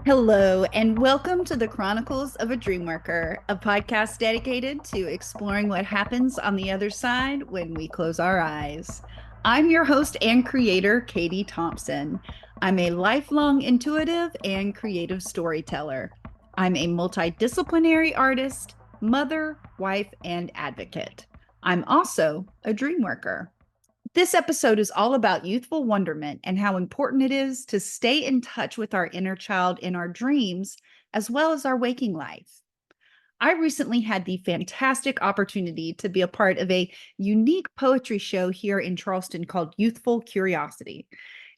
Hello, and welcome to the Chronicles of a Dreamworker, a podcast dedicated to exploring what happens on the other side when we close our eyes. I'm your host and creator, Katie Thompson. I'm a lifelong intuitive and creative storyteller. I'm a multidisciplinary artist, mother, wife, and advocate. I'm also a dreamworker. This episode is all about youthful wonderment and how important it is to stay in touch with our inner child in our dreams, as well as our waking life. I recently had the fantastic opportunity to be a part of a unique poetry show here in Charleston called Youthful Curiosity.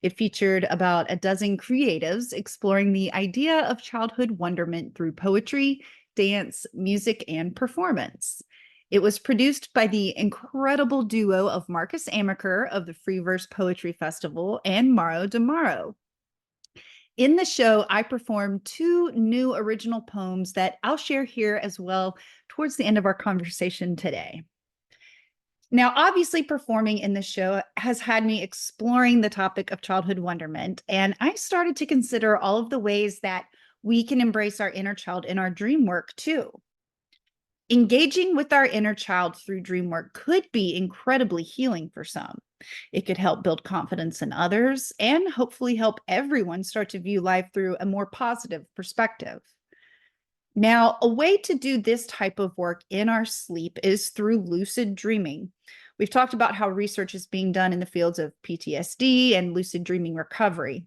It featured about a dozen creatives exploring the idea of childhood wonderment through poetry, dance, music, and performance. It was produced by the incredible duo of Marcus Amaker of the Free Verse Poetry Festival and Maro DeMaro. In the show, I performed two new original poems that I'll share here as well towards the end of our conversation today. Now, obviously, performing in the show has had me exploring the topic of childhood wonderment, and I started to consider all of the ways that we can embrace our inner child in our dream work too. Engaging with our inner child through dream work could be incredibly healing for some. It could help build confidence in others and hopefully help everyone start to view life through a more positive perspective. Now, a way to do this type of work in our sleep is through lucid dreaming. We've talked about how research is being done in the fields of PTSD and lucid dreaming recovery.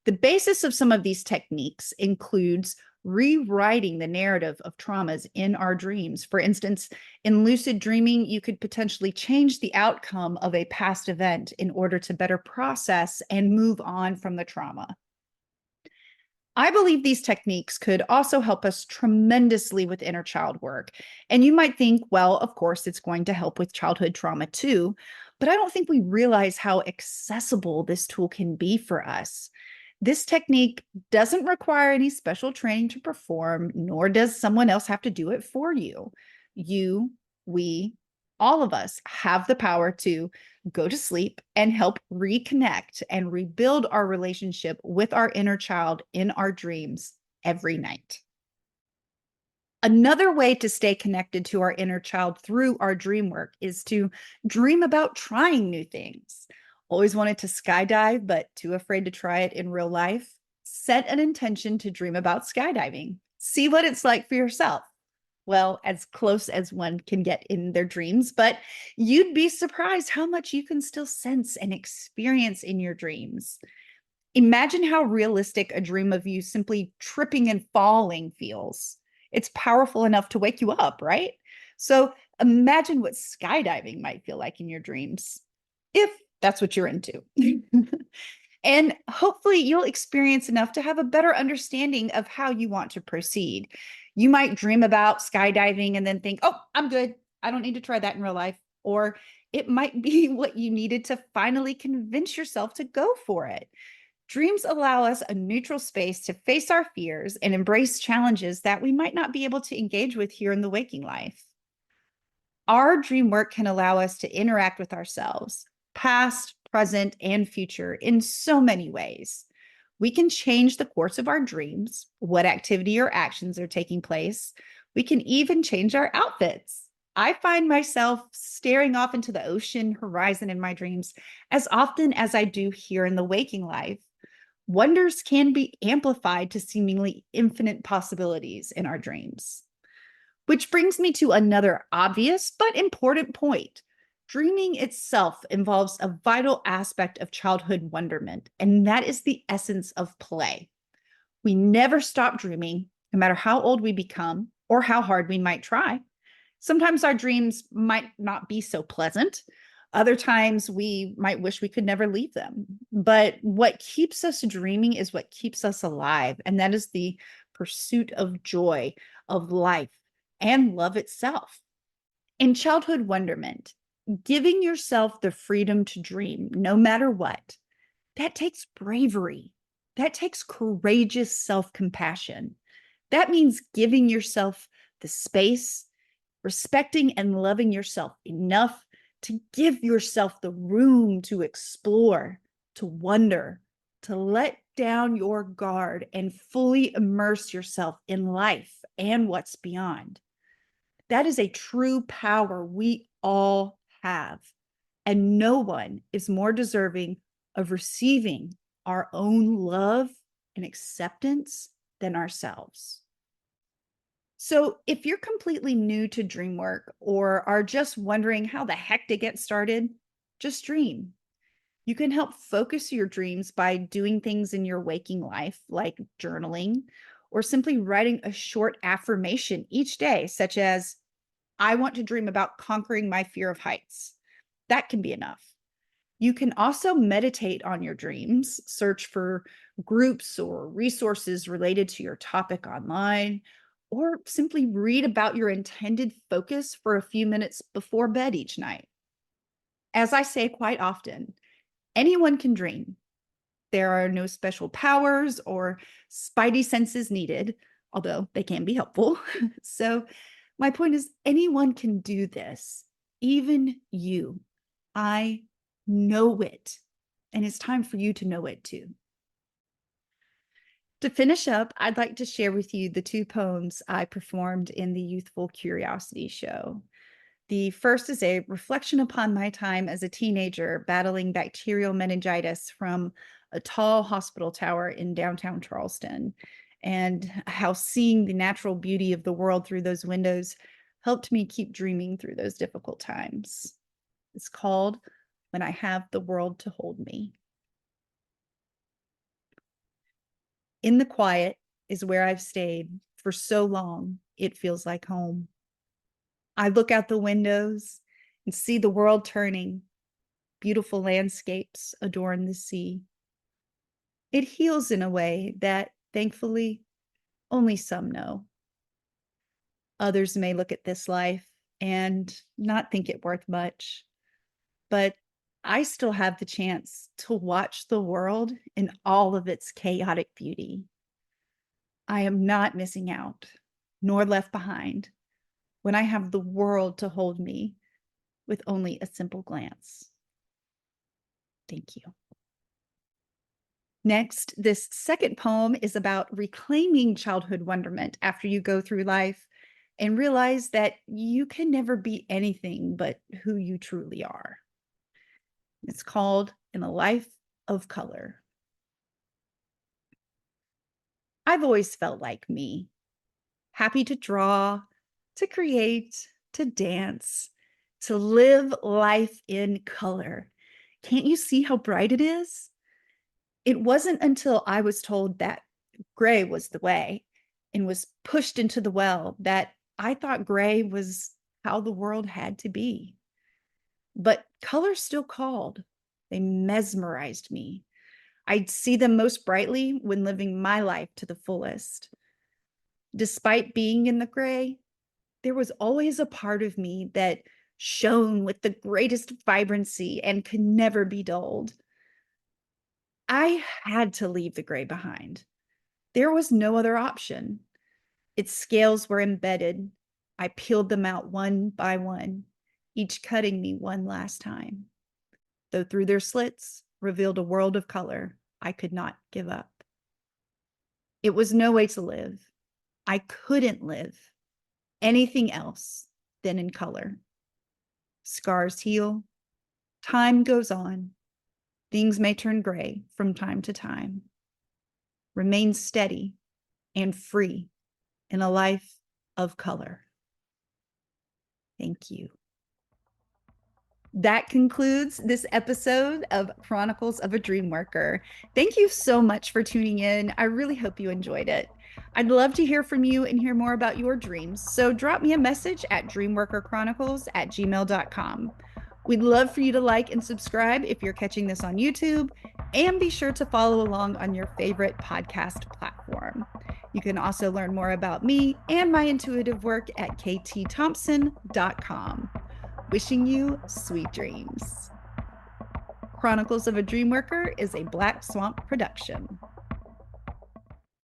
The basis of some of these techniques includes rewriting the narrative of traumas in our dreams. For instance, in lucid dreaming, you could potentially change the outcome of a past event in order to better process and move on from the trauma. I believe these techniques could also help us tremendously with inner child work. And you might think, well, of course, it's going to help with childhood trauma too. But I don't think we realize how accessible this tool can be for us. This technique doesn't require any special training to perform, nor does someone else have to do it for you. You, we, all of us have the power to go to sleep and help reconnect and rebuild our relationship with our inner child in our dreams every night. Another way to stay connected to our inner child through our dream work is to dream about trying new things. Always wanted to skydive, but too afraid to try it in real life? Set an intention to dream about skydiving. See what it's like for yourself. Well, as close as one can get in their dreams, but you'd be surprised how much you can still sense and experience in your dreams. Imagine how realistic a dream of you simply tripping and falling feels. It's powerful enough to wake you up, right? So imagine what skydiving might feel like in your dreams, if that's what you're into. And hopefully you'll experience enough to have a better understanding of how you want to proceed. You might dream about skydiving and then think, oh, I'm good. I don't need to try that in real life. Or it might be what you needed to finally convince yourself to go for it. Dreams allow us a neutral space to face our fears and embrace challenges that we might not be able to engage with here in the waking life. Our dream work can allow us to interact with ourselves, past, present, and future, in so many ways. We can change the course of our dreams, what activity or actions are taking place. We can even change our outfits. I find myself staring off into the ocean horizon in my dreams as often as I do here in the waking life. Wonders can be amplified to seemingly infinite possibilities in our dreams. Which brings me to another obvious but important point. Dreaming itself involves a vital aspect of childhood wonderment, and that is the essence of play. We never stop dreaming, no matter how old we become or how hard we might try. Sometimes our dreams might not be so pleasant. Other times we might wish we could never leave them. But what keeps us dreaming is what keeps us alive, and that is the pursuit of joy, of life, and love itself. In childhood wonderment, giving yourself the freedom to dream, no matter what, that takes bravery. That takes courageous self-compassion. That means giving yourself the space, respecting and loving yourself enough to give yourself the room to explore, to wonder, to let down your guard and fully immerse yourself in life and what's beyond. That is a true power we all have. And no one is more deserving of receiving our own love and acceptance than ourselves. So, if you're completely new to dream work or are just wondering how the heck to get started, just dream. You can help focus your dreams by doing things in your waking life, like journaling, or simply writing a short affirmation each day, such as, I want to dream about conquering my fear of heights. That can be enough. You can also meditate on your dreams, search for groups or resources related to your topic online, or simply read about your intended focus for a few minutes before bed each night. As I say quite often, anyone can dream. There are no special powers or spidey senses needed, although they can be helpful. So, my point is, anyone can do this, even you. I know it, and it's time for you to know it too. To finish up, I'd like to share with you the two poems I performed in the Youthful Curiosity show. The first is a reflection upon my time as a teenager battling bacterial meningitis from a tall hospital tower in downtown Charleston, and how seeing the natural beauty of the world through those windows helped me keep dreaming through those difficult times. It's called When I Have the World to Hold Me. In the quiet is where I've stayed for so long, it feels like home. I look out the windows and see the world turning. Beautiful landscapes adorn the sea. It heals in a way that, thankfully, only some know. Others may look at this life and not think it worth much, but I still have the chance to watch the world in all of its chaotic beauty. I am not missing out, nor left behind, when I have the world to hold me with only a simple glance. Thank you. Next, this second poem is about reclaiming childhood wonderment after you go through life and realize that you can never be anything but who you truly are. It's called In a Life of Color. I've always felt like me, happy to draw, to create, to dance, to live life in color. Can't you see how bright it is? It wasn't until I was told that gray was the way and was pushed into the well that I thought gray was how the world had to be. But color still called. They mesmerized me. I'd see them most brightly when living my life to the fullest. Despite being in the gray, there was always a part of me that shone with the greatest vibrancy and could never be dulled. I had to leave the gray behind. There was no other option. Its scales were embedded. I peeled them out one by one, each cutting me one last time. Though through their slits revealed a world of color I could not give up. It was no way to live. I couldn't live anything else than in color. Scars heal. Time goes on. Things may turn gray from time to time. Remain steady and free in a life of color. Thank you. That concludes this episode of Chronicles of a Dreamworker. Thank you so much for tuning in. I really hope you enjoyed it. I'd love to hear from you and hear more about your dreams. So drop me a message at dreamworkerchronicles@gmail.com. We'd love for you to like and subscribe if you're catching this on YouTube, and be sure to follow along on your favorite podcast platform. You can also learn more about me and my intuitive work at ktthompson.com. Wishing you sweet dreams. Chronicles of a Dreamworker is a Black Swamp production.